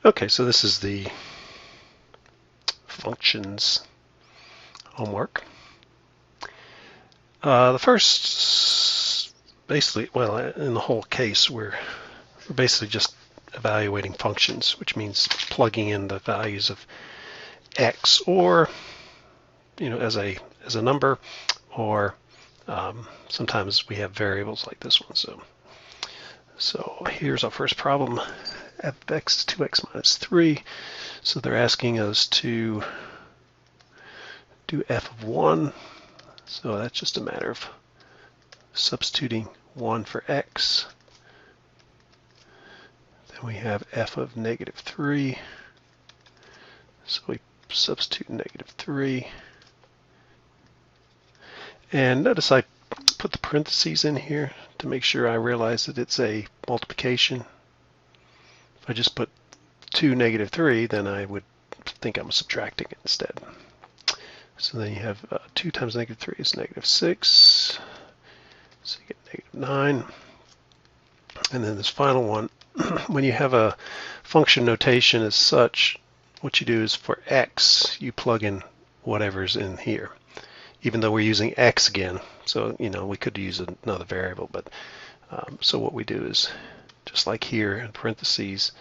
Okay, so this is the functions homework. The first, basically, well, in the whole case, we're basically just evaluating functions, which means plugging in the values of x, or as a number, or sometimes we have variables like this one. So here's our first problem. F of x is 2x minus 3. So they're asking us to do f of 1. So that's just a matter of substituting 1 for x. Then we have f of negative 3. So we substitute negative 3. And notice I put the parentheses in here to make sure I realize that it's a multiplication. If I just put 2 negative 3, then I would think I'm subtracting it instead. So then you have 2 times negative 3 is negative 6. So you get negative 9. And then this final one, when you have a function notation as such, what you do is for x, you plug in whatever's in here, even though we're using x again. So, we could use another variable, but so what we do is, just like here in parentheses,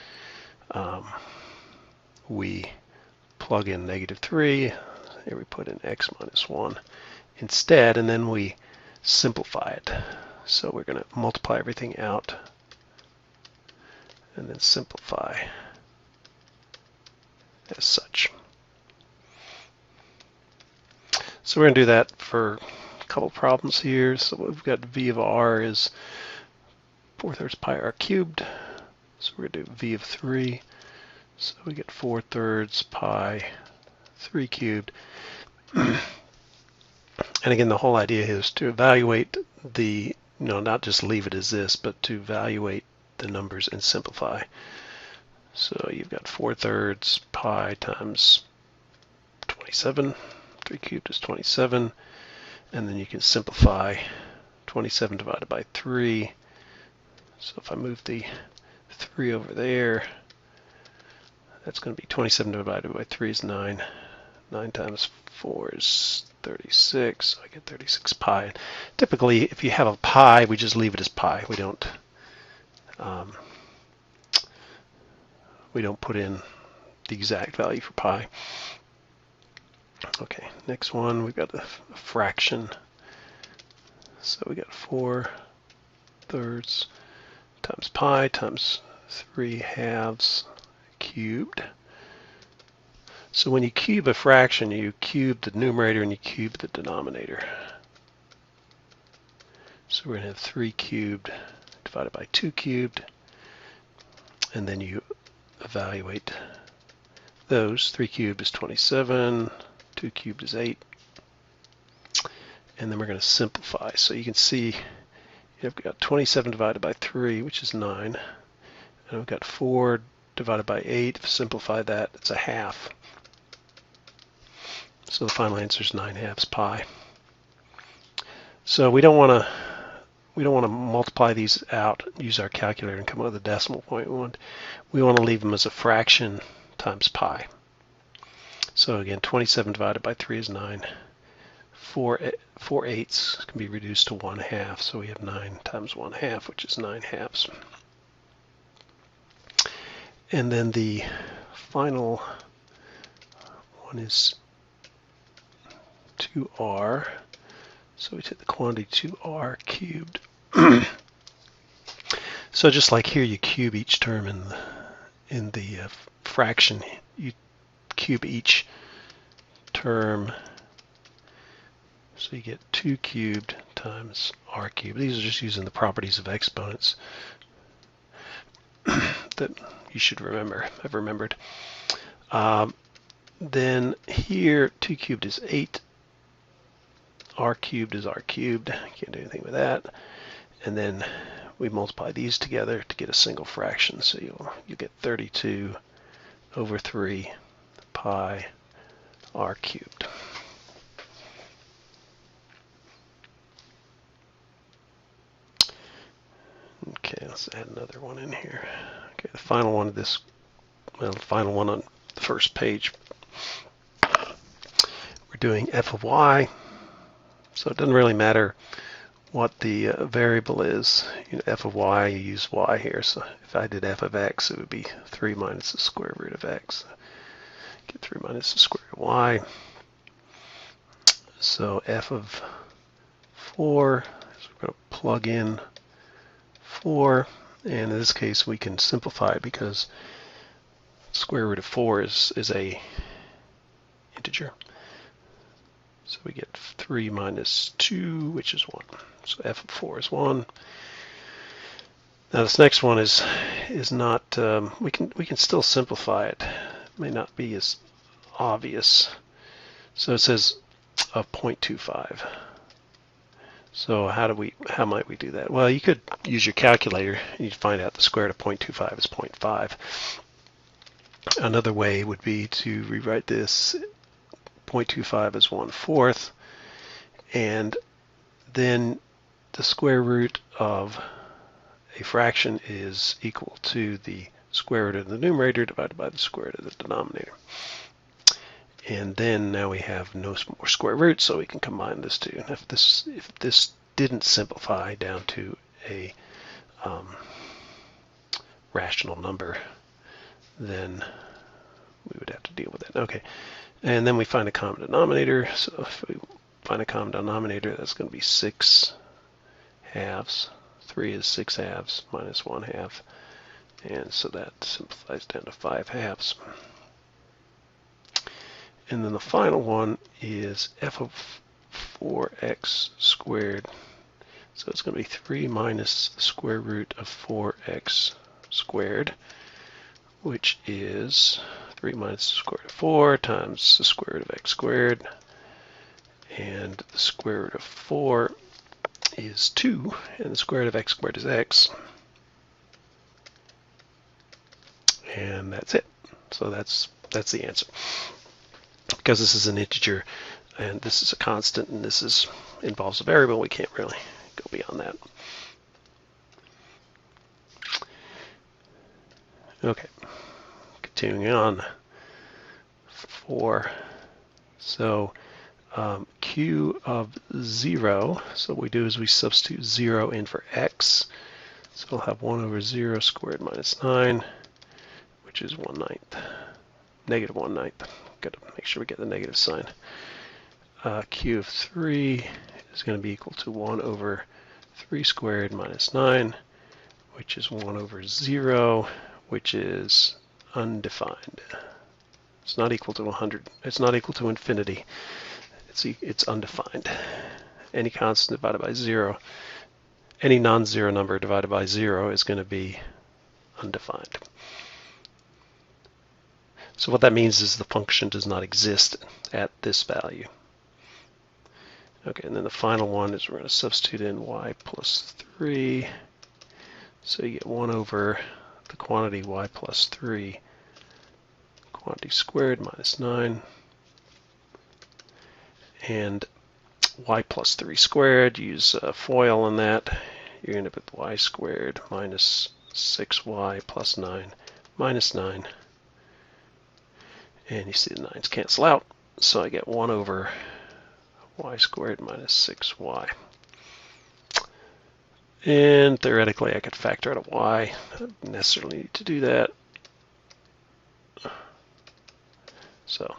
we plug in negative 3. Here we put in x minus 1 instead, and then we simplify it. So we're going to multiply everything out and then simplify as such. So we're going to do that for a couple problems here. So we've got v of r is 4/3 pi r cubed. So we're going to do v of 3. So we get 4/3 pi 3 cubed. And again, the whole idea is to evaluate the, not just leave it as this, but to evaluate the numbers and simplify. So you've got 4/3 pi times 27. 3 cubed is 27. And then you can simplify 27 divided by 3. So if I move the 3 over there, that's going to be 27 divided by 3 is 9. 9 times 4 is 36. So I get 36 pi. Typically, if you have a pi, we just leave it as pi. We don't put in the exact value for pi. Okay, next one, we've got a fraction. So we got 4/3 times pi times 3/2 cubed. So when you cube a fraction, you cube the numerator and you cube the denominator. So we're going to have 3 cubed divided by 2 cubed. And then you evaluate those. 3 cubed is 27. 2 cubed is 8. And then we're going to simplify. So you can see you've got 27 divided by 3, which is 9. And we've got 4 divided by 8. If you simplify that, it's a half. So the final answer is 9/2 pi. So we don't want to multiply these out, use our calculator and come up with a decimal point. We want to leave them as a fraction times pi. So again, 27 divided by 3 is 9. 4/8 can be reduced to 1/2. So we have 9 times 1/2, which is 9/2. And then the final one is 2r. So we take the quantity 2r cubed. So just like here, you cube each term in the fraction. You cube each term. So you get 2 cubed times r cubed. These are just using the properties of exponents that you should remember. I've remembered. Then here, 2 cubed is 8. R cubed is r cubed. Can't do anything with that. And then we multiply these together to get a single fraction. So you get 32 over 3 pi r cubed. Okay, let's add another one in here. Okay, the final one of this well, the final one on the first page. We're doing f of y, so it doesn't really matter what the variable is. F of y, you use y here, so if I did f of x, it would be 3 minus the square root of x. Get 3 minus the square root of y. So f of 4, so we're going to plug in 4, and in this case we can simplify it because square root of 4 is a integer. So we get 3 minus 2, which is 1. So f of 4 is 1. Now this next one is not, we can still simplify it. It may not be as obvious. So it says of 0.25. So how might we do that? Well, you could use your calculator and you'd find out the square root of 0.25 is 0.5. Another way would be to rewrite this 0.25 as 1/4, and then the square root of a fraction is equal to the square root of the numerator divided by the square root of the denominator. And then now we have no more square roots, so we can combine this two. And if this didn't simplify down to a rational number, then we would have to deal with it. Okay, and then we find a common denominator. So if we find a common denominator, that's going to be 6 halves. 3 is 6 halves minus 1 half, and so that simplifies down to 5 halves. And then the final one is f of 4x squared. So it's going to be 3 minus the square root of 4x squared, which is 3 minus the square root of 4 times the square root of x squared. And the square root of 4 is 2, and the square root of x squared is x. And that's it. So that's the answer. Because this is an integer and this is a constant and this involves a variable, we can't really go beyond that. Okay, continuing on. 4. So q of 0, so what we do is we substitute 0 in for x. So we'll have 1 over 0 squared minus 9, which is 1/9. Negative 1/9. Got to make sure we get the negative sign. Q of 3 is going to be equal to 1 over 3 squared minus 9, which is 1 over 0, which is undefined. It's not equal to 100. It's not equal to infinity. It's undefined. Any constant divided by 0, any non-zero number divided by 0 is going to be undefined. So what that means is the function does not exist at this value. Okay, and then the final one is we're going to substitute in y plus 3. So you get 1 over the quantity y plus 3, quantity squared minus 9. And y plus 3 squared, use FOIL on that. You're going to put y squared minus 6y plus 9 minus 9. And you see the 9's cancel out, so I get 1 over y squared minus 6y. And theoretically, I could factor out a y. I don't necessarily need to do that. So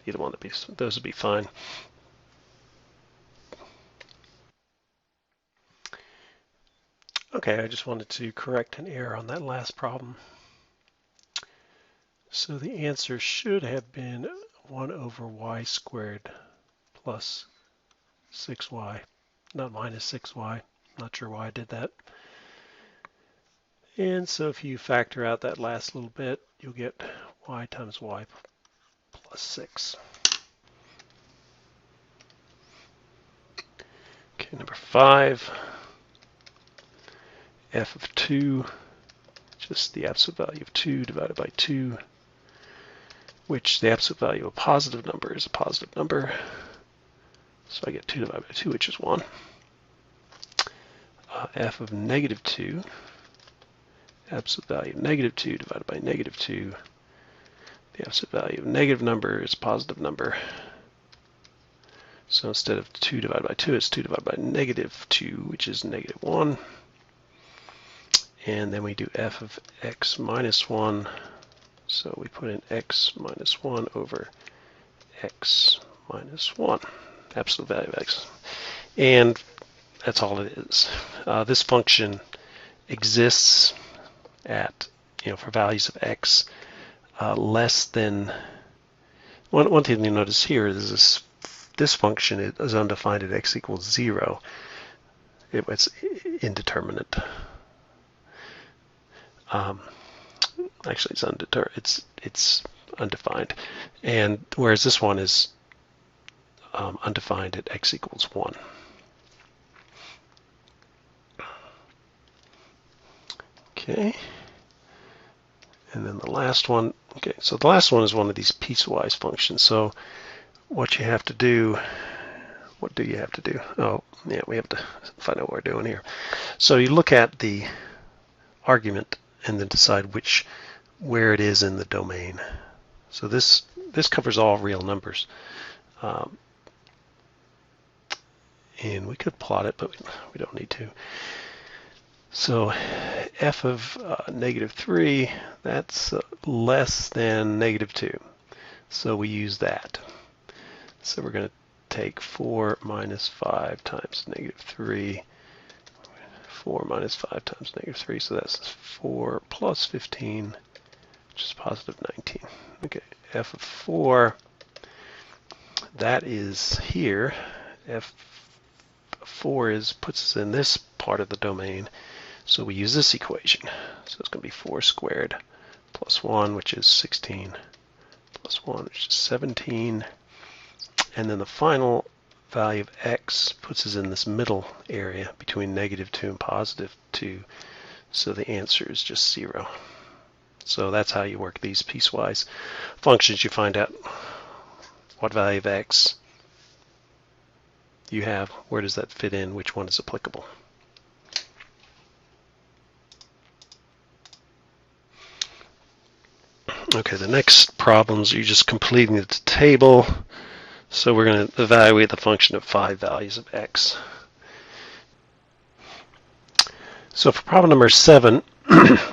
either one of those would be fine. Okay, I just wanted to correct an error on that last problem. So the answer should have been 1 over y squared plus 6y, not minus 6y. Not sure why I did that. And so if you factor out that last little bit, you'll get y times y plus 6. Okay, number 5, f of 2, just the absolute value of 2 divided by 2, which the absolute value of a positive number is a positive number. So I get 2 divided by 2, which is 1. F of negative 2, absolute value of negative 2 divided by negative 2. The absolute value of a negative number is a positive number. So instead of 2 divided by 2, it's 2 divided by negative 2, which is negative 1. And then we do f of x minus 1. So we put in x minus 1 over x minus 1, absolute value of x. And that's all it is. This function exists at, for values of x less than, one thing you notice here is this function is undefined at x equals 0. It's indeterminate. Actually, it's undefined, and whereas this one is undefined at x equals 1. Okay, and then the last one. Okay, so the last one is one of these piecewise functions. So what you have to do, what do you have to do? Oh, yeah, we have to find out what we're doing here. So you look at the argument and then decide where it is in the domain. So this covers all real numbers. And we could plot it, but we don't need to. So f of negative 3, that's less than negative 2. So we use that. So we're going to take 4 minus 5 times negative 3. 4 minus 5 times negative 3, so that's 4 plus 15, which is positive 19. Okay, f of 4, that is here. F4 puts us in this part of the domain, so we use this equation. So it's going to be 4 squared plus 1, which is 16, plus 1, which is 17. And then the final value of x puts us in this middle area between negative 2 and positive 2. So the answer is just 0. So that's how you work these piecewise functions. You find out what value of x you have, where does that fit in, which one is applicable. Okay, the next problems, you're just completing the table. So we're going to evaluate the function of 5 values of x. So for problem number 7,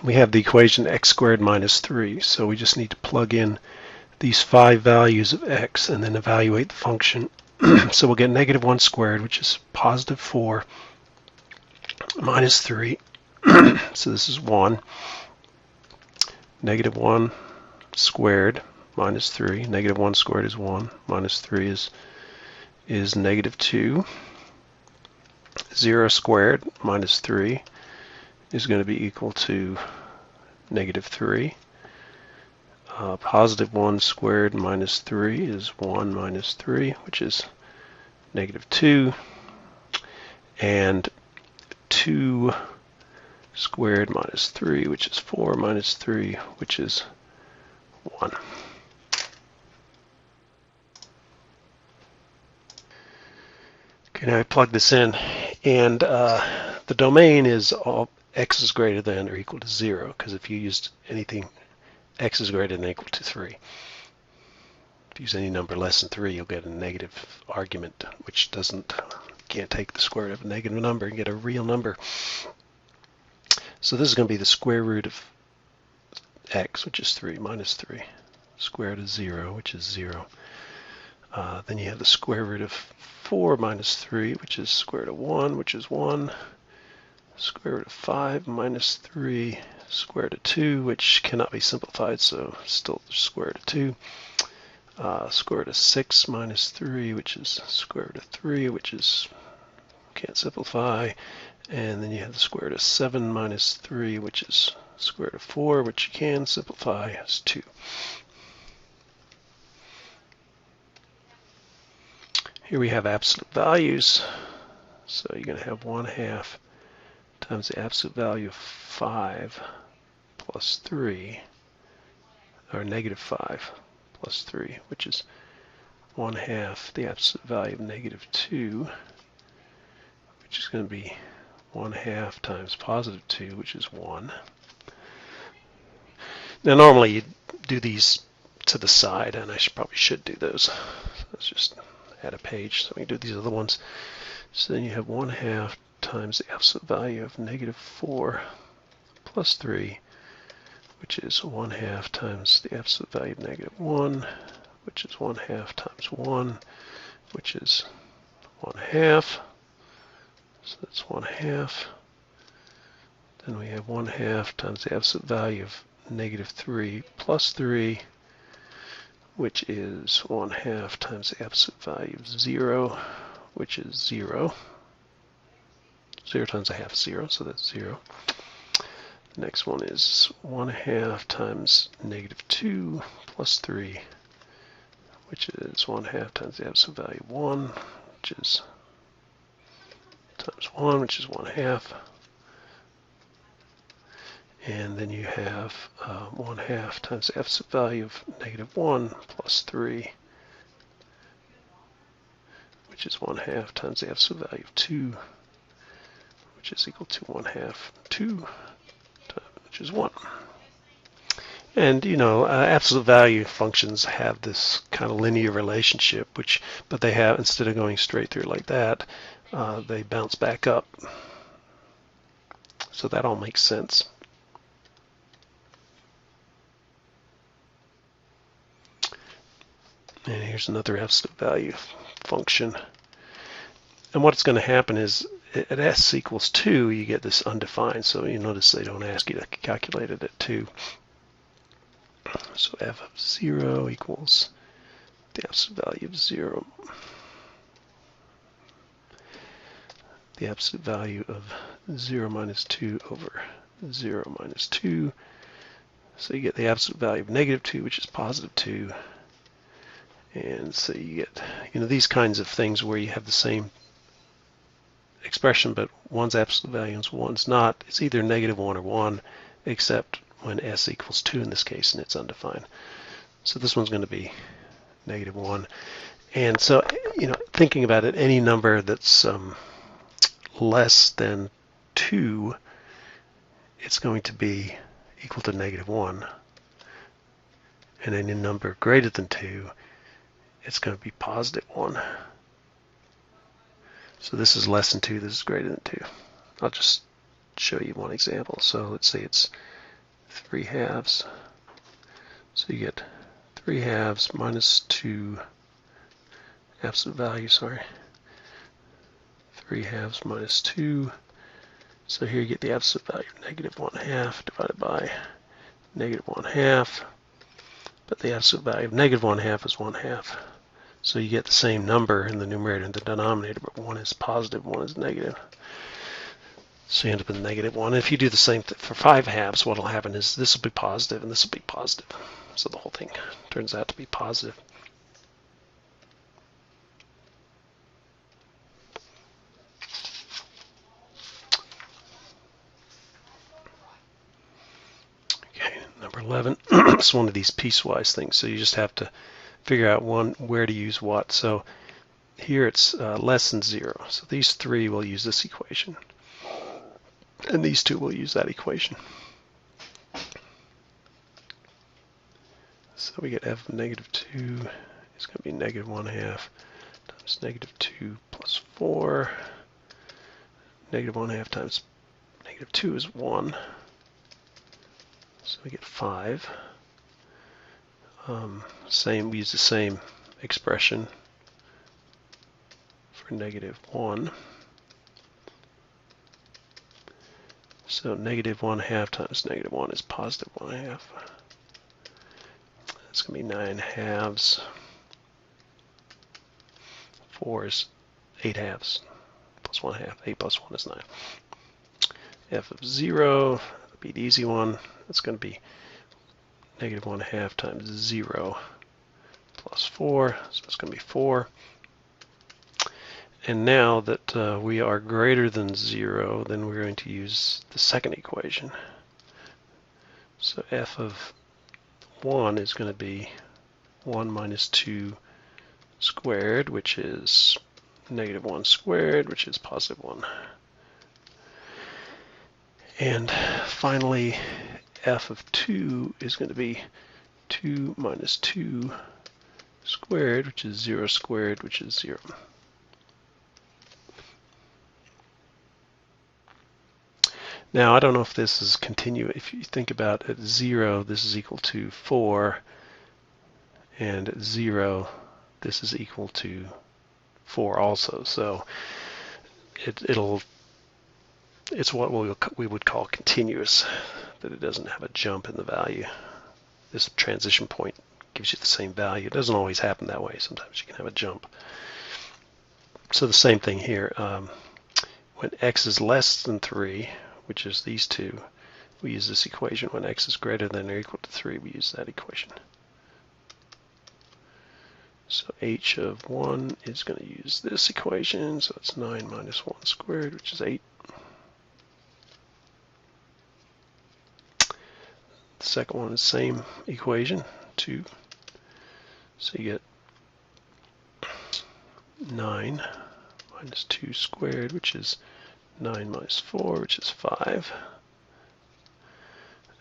we have the equation x squared minus 3. So we just need to plug in these 5 values of x and then evaluate the function. So we'll get negative 1 squared, which is positive 4, minus 3. So this is 1. Negative 1 squared minus 3. Negative 1 squared is 1. Minus 3 is negative 2. 0 squared minus 3 is going to be equal to negative 3. Positive 1 squared minus 3 is 1 minus 3, which is negative 2. And 2 squared minus 3, which is 4 minus 3, which is 1. Okay, now I plug this in, and the domain is all x is greater than or equal to 0, because if you used anything, x is greater than or equal to 3. If you use any number less than 3, you'll get a negative argument, which can't take the square root of a negative number and get a real number. So this is going to be the square root of x, which is 3, minus 3. Square root of 0, which is 0. Then you have the square root of 4 minus 3, which is square root of 1, which is 1. Square root of 5 minus 3, square root of 2, which cannot be simplified, so still the square root of 2. Square root of 6 minus 3, which is square root of 3, which is can't simplify. And then you have the square root of 7 minus 3, which is square root of 4, which you can simplify as 2. Here we have absolute values. So you're going to have 1/2 times the absolute value of 5 plus 3, or negative 5 plus 3, which is 1/2 the absolute value of negative 2, which is going to be 1/2 times positive 2, which is 1. Now normally you do these to the side, and I probably should do those. So let's just add a page so we can do these other ones. So then you have 1/2 times the absolute value of -4 plus 3, which is 1/2 times the absolute value of -1, which is 1/2 times 1, which is 1/2. So that's 1/2. Then we have 1/2 times the absolute value of -3 plus 3, which is 1/2 times the absolute value of 0, which is 0. 0 times 1/2 is 0, so that's 0. The next one is 1/2 times -2 plus 3, which is 1/2 times the absolute value of 1, which is times 1, which is 1/2. And then you have 1/2 times the absolute value of -1 plus 3, which is 1/2 times the absolute value of 2, which is equal to 1/2 2, which is 1. And you know, absolute value functions have this kind of linear relationship, but they have, instead of going straight through like that, they bounce back up. So that all makes sense. And here's another absolute value function. And what's going to happen is at s equals 2, you get this undefined. So you notice they don't ask you to calculate it at 2. So f of 0 equals the absolute value of 0. The absolute value of 0 minus 2 over 0 minus 2. So you get the absolute value of -2, which is +2. And so you get, you know, these kinds of things where you have the same expression, but one's absolute value and one's not. It's either -1 or 1, except when s equals 2 in this case, and it's undefined. So this one's going to be -1. And so, you know, thinking about it, any number that's less than 2, it's going to be equal to -1. And any number greater than 2, it's going to be +1. So this is less than 2, this is greater than 2. I'll just show you one example. So let's say it's 3/2. So you get 3/2 minus 2 absolute value, 3/2 minus 2. So here you get the absolute value of -1/2 divided by -1/2. But the absolute value of -1/2 is 1/2. So you get the same number in the numerator and the denominator, but one is positive, one is negative. So you end up with -1. If you do the same for 5/2, what will happen is this will be positive and this will be positive. So the whole thing turns out to be positive. Okay, number 11. It's one of these piecewise things. So you just have to figure out where to use what. So here it's less than 0. So these three will use this equation. And these two will use that equation. So we get f of -2 is going to be -1/2 times -2 plus 4. -1/2 times -2 is 1. So we get 5. We use the same expression for -1. So -1/2 times -1 is +1/2. It's going to be 9/2. 4 is 8/2 plus 1/2. 8 plus 1 is 9. F of 0, that'll be the easy one. It's going to be -1/2 times 0 plus 4. So it's going to be 4. And now that we are greater than 0, then we're going to use the second equation. So f of 1 is going to be 1 minus 2 squared, which is -1 squared, which is +1. And finally, f of 2 is going to be 2 minus 2 squared, which is 0 squared, which is 0. Now, I don't know if this is continuous. If you think about at 0, this is equal to 4, and at 0, this is equal to 4 also. So it's what we would call continuous, that it doesn't have a jump in the value. This transition point gives you the same value. It doesn't always happen that way. Sometimes you can have a jump. So the same thing here. When x is less than 3, which is these two, we use this equation. When x is greater than or equal to 3, we use that equation. So h of 1 is going to use this equation, so it's 9 minus 1 squared, which is 8. The second one is the same equation, 2. So you get 9 minus 2 squared, which is 9 minus 4, which is 5.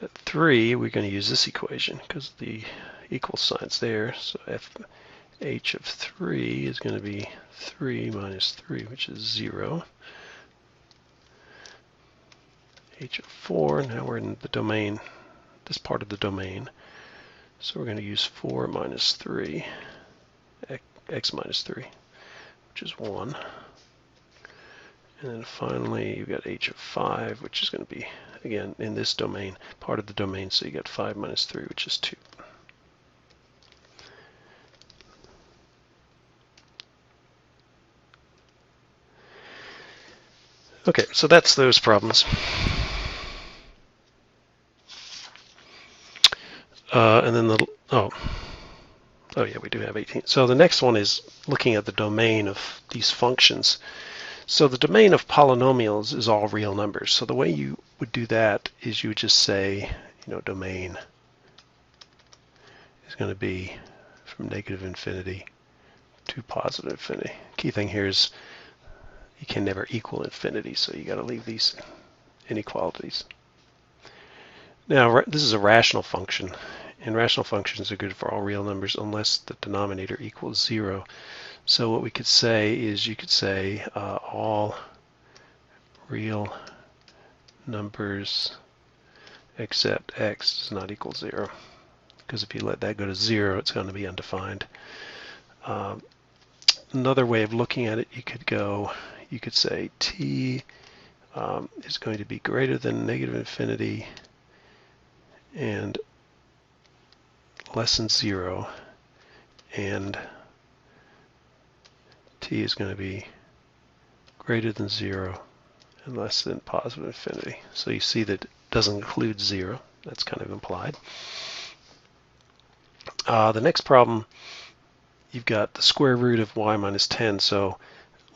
At 3, we're going to use this equation because the equal sign's there. So h of 3 is going to be 3 minus 3, which is 0. h of 4, now we're in the domain, this part of the domain. So we're going to use 4 minus 3, x minus 3, which is 1. And then finally, you've got h of 5, which is going to be, again, in this domain, part of the domain, so you get 5 minus 3, which is 2. Okay, so that's those problems. And then oh yeah, we do have 18. So the next one is looking at the domain of these functions. So the domain of polynomials is all real numbers. So the way you would do that is you would just say, domain is going to be from negative infinity to positive infinity. Key thing here is you can never equal infinity, so you got to leave these inequalities. Now, this is a rational function, and rational functions are good for all real numbers unless the denominator equals 0. So what we could say is, you could say all real numbers except x does not equal 0, because if you let that go to 0, it's going to be undefined. Another way of looking at it, you could say t is going to be greater than negative infinity and less than 0, and t is going to be greater than 0 and less than positive infinity. So you see that it doesn't include 0. That's kind of implied. The next problem, you've got the square root of y minus 10. So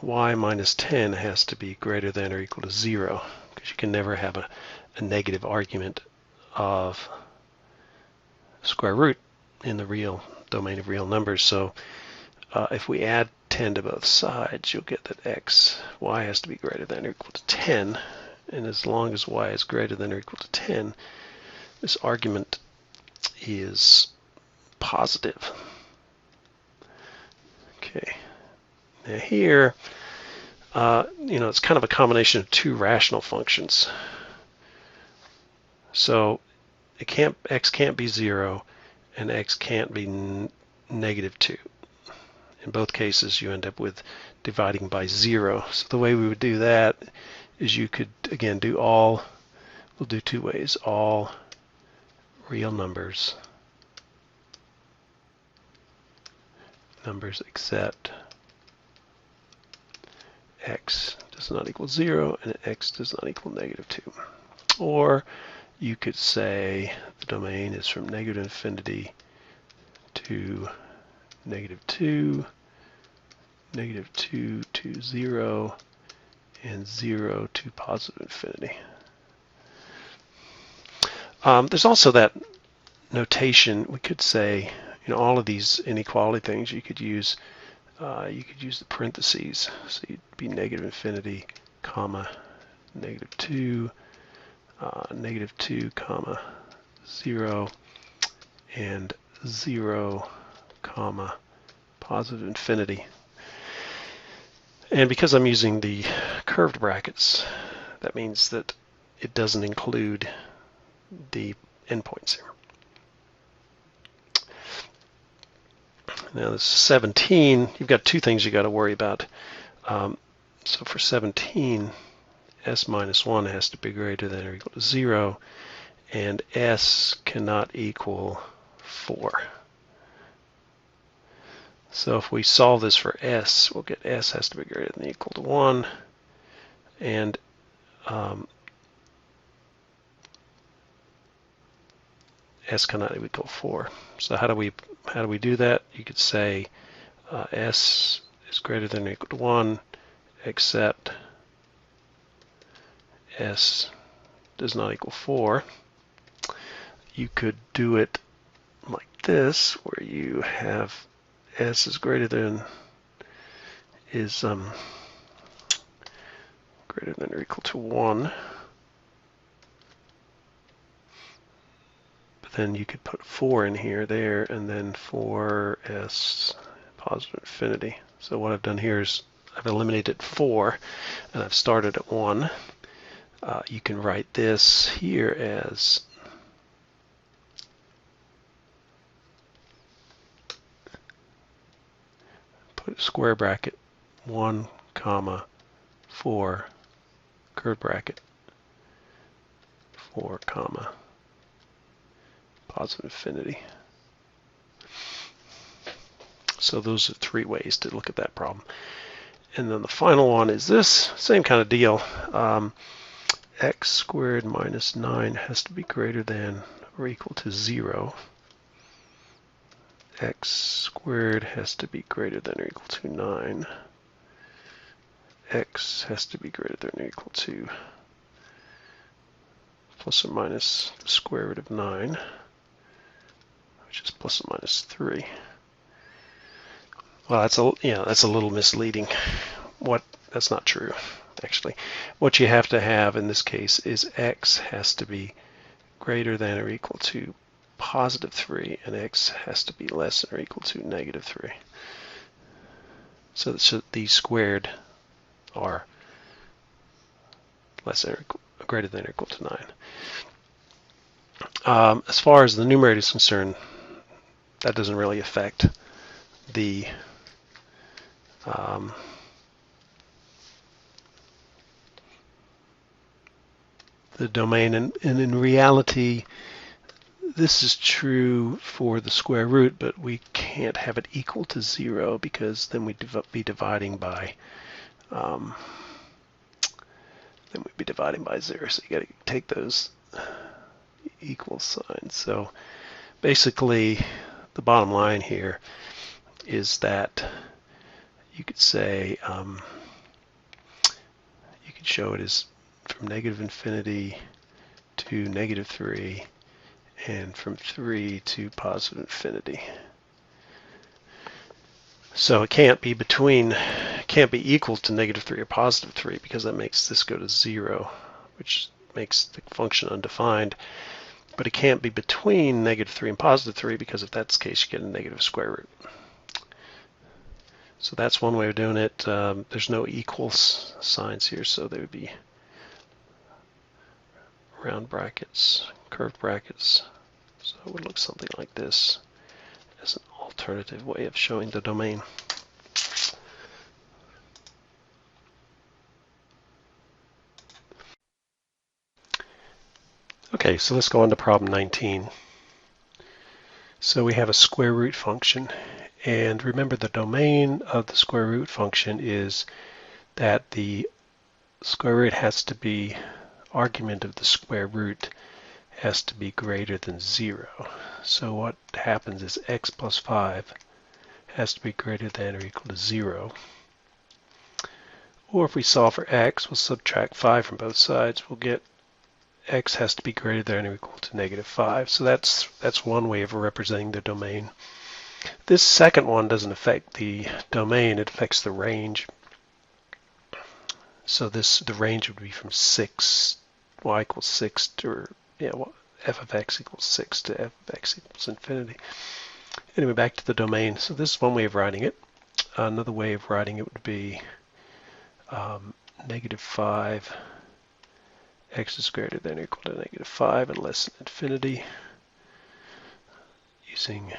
y minus 10 has to be greater than or equal to 0, because you can never have a negative argument of square root in the real domain of real numbers. So if we add 10 to both sides, you'll get that y has to be greater than or equal to 10. And as long as y is greater than or equal to 10, this argument is positive. Okay. Now here, it's kind of a combination of two rational functions. So x can't be 0, and x can't be negative 2. In both cases, you end up with dividing by 0. So the way we would do that is you could, again, we'll do two ways. All real numbers except x does not equal 0 and x does not equal negative 2. Or you could say the domain is from negative infinity to negative 2, negative 2 to 0, and 0 to positive infinity. There's also that notation. We could say, all of these inequality things, you could use the parentheses. So you'd be negative infinity, comma, negative 2, negative 2, comma, 0, and 0, comma, positive infinity. And because I'm using the curved brackets, that means that it doesn't include the endpoints here. Now this 17, you've got two things you got to worry about. So for 17, s minus 1 has to be greater than or equal to 0, and s cannot equal 4. So if we solve this for s, we'll get s has to be greater than or equal to 1, and s cannot equal 4. So how do we do that? You could say s is greater than or equal to 1, except s does not equal 4. You could do it like this, where you have s is greater than or equal to 1. But then you could put 4 in here, there, and then 4s positive infinity. So what I've done here is I've eliminated 4, and I've started at 1. You can write this here as put a square bracket 1, comma 4, curved bracket 4, comma positive infinity. So those are 3 ways to look at that problem. And then the final one is this, same kind of deal. X squared minus 9 has to be greater than or equal to 0. X squared has to be greater than or equal to 9. X has to be greater than or equal to plus or minus the square root of 9, which is plus or minus 3. Well, that's a little misleading. That's not true, actually. What you have to have in this case is x has to be greater than or equal to positive 3, and x has to be less than or equal to negative 3. So these squared are less than or greater than or equal to 9. As far as the numerator is concerned, that doesn't really affect the domain, and in reality this is true for the square root, but we can't have it equal to 0 because then we'd be dividing by 0. So you got to take those equal signs. So basically the bottom line here is that you could say you could show it as from negative infinity to negative 3, and from 3 to positive infinity. So it can't be equal to negative 3 or positive 3, because that makes this go to 0, which makes the function undefined. But it can't be between negative 3 and positive 3, because if that's the case, you get a negative square root. So that's one way of doing it. There's no equals signs here, so they would be round brackets, curved brackets. So it would look something like this as an alternative way of showing the domain. Okay, so let's go on to problem 19. So we have a square root function, and remember the domain of the square root function is that the square root has to be, argument of the square root has to be greater than 0. So what happens is x plus 5 has to be greater than or equal to 0. Or if we solve for x, we'll subtract 5 from both sides. We'll get x has to be greater than or equal to negative 5. So that's one way of representing the domain. This second one doesn't affect the domain, it affects the range. So the range would be from 6, y equals 6 to, f of x equals 6 to f of x equals infinity. Anyway, back to the domain. So this is one way of writing it. Another way of writing it would be negative 5 x is greater than or equal to negative 5 and less than infinity, using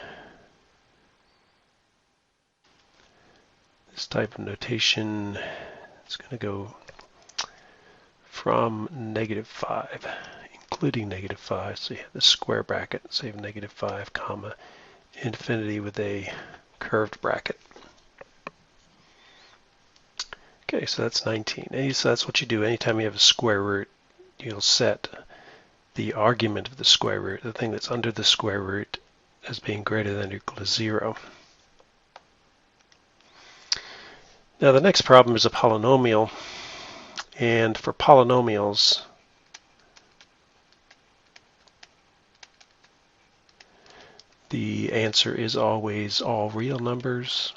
this type of notation. It's going to go from negative 5, including negative 5. So you have the square bracket, so you have negative 5 comma infinity with a curved bracket. Okay, so that's 19. And so that's what you do anytime you have a square root. You'll set the argument of the square root, the thing that's under the square root, as being greater than or equal to 0. Now the next problem is a polynomial, and for polynomials, the answer is always all real numbers.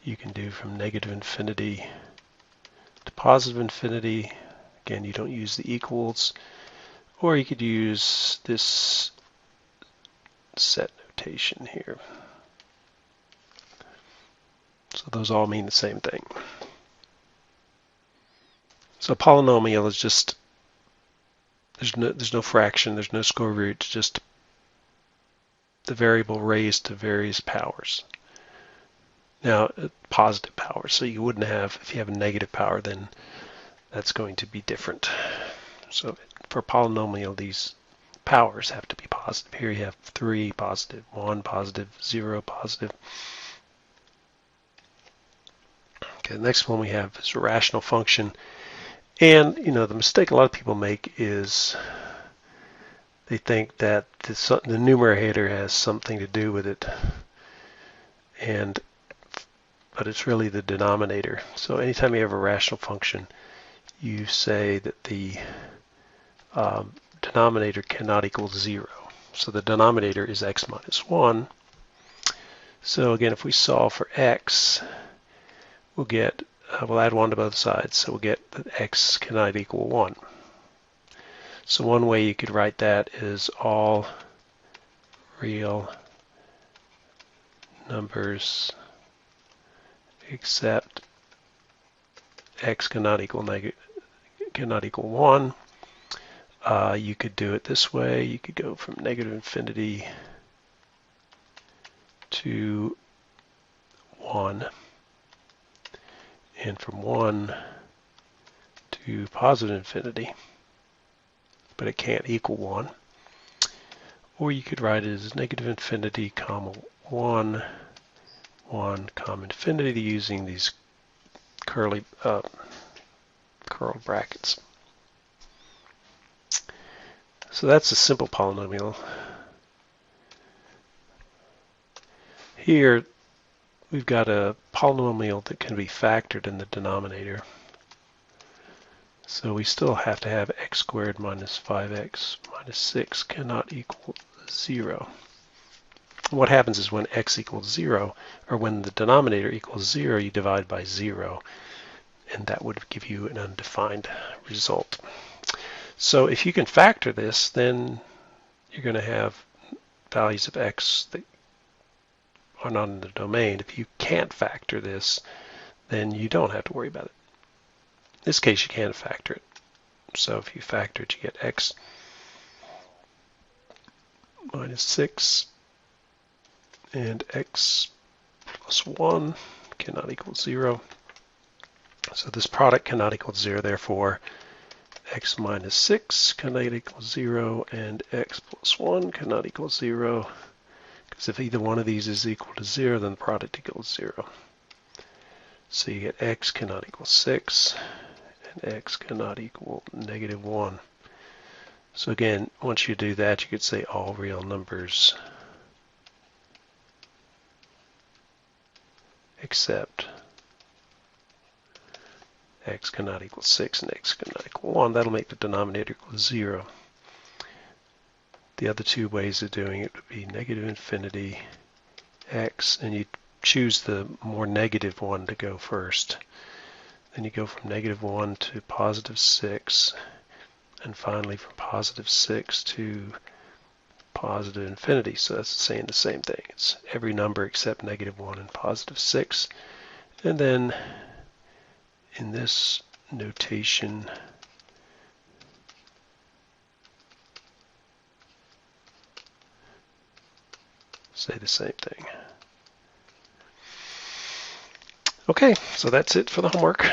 You can do from negative infinity to positive infinity. Again, you don't use the equals, or you could use this set notation here. So those all mean the same thing. So a polynomial is just, there's no fraction, there's no square root, it's just the variable raised to various powers. Now, positive power, so you wouldn't have, if you have a negative power, then that's going to be different. So for polynomial, these powers have to be positive. Here you have 3 positive, 1 positive, 0 positive. Okay, the next one we have is a rational function. And, you know, the mistake a lot of people make is they think that the numerator has something to do with it, but it's really the denominator. So anytime you have a rational function, you say that the denominator cannot equal 0. So the denominator is x minus 1. So again, if we solve for x, we'll get, we'll add 1 to both sides, so we'll get that x cannot equal 1. So one way you could write that is all real numbers except x cannot equal 1. You could do it this way. You could go from negative infinity to 1, and from 1 to positive infinity, but it can't equal 1. Or you could write it as negative infinity comma 1, 1 comma infinity using these curl brackets. So that's a simple polynomial. Here we've got a polynomial that can be factored in the denominator. So we still have to have x squared minus 5x minus 6 cannot equal 0. What happens is when x equals 0, or when the denominator equals 0, you divide by 0, and that would give you an undefined result. So if you can factor this, then you're going to have values of x that are not in the domain. If you can't factor this, then you don't have to worry about it. In this case, you can factor it. So if you factor it, you get x minus 6 and x plus 1 cannot equal 0. So this product cannot equal 0, therefore x minus 6 cannot equal 0 and x plus 1 cannot equal 0, because if either one of these is equal to 0, then the product equals 0. So you get x cannot equal 6 and x cannot equal negative 1. So again, once you do that, you could say all real numbers except x cannot equal 6 and x cannot equal 1. That'll make the denominator equal 0. The other two ways of doing it would be negative infinity x, and you choose the more negative one to go first. Then you go from -1 to +6, and finally from +6 to positive infinity. So that's saying the same thing. It's every number except -1 and +6. And then in this notation, say the same thing. Okay, so that's it for the homework.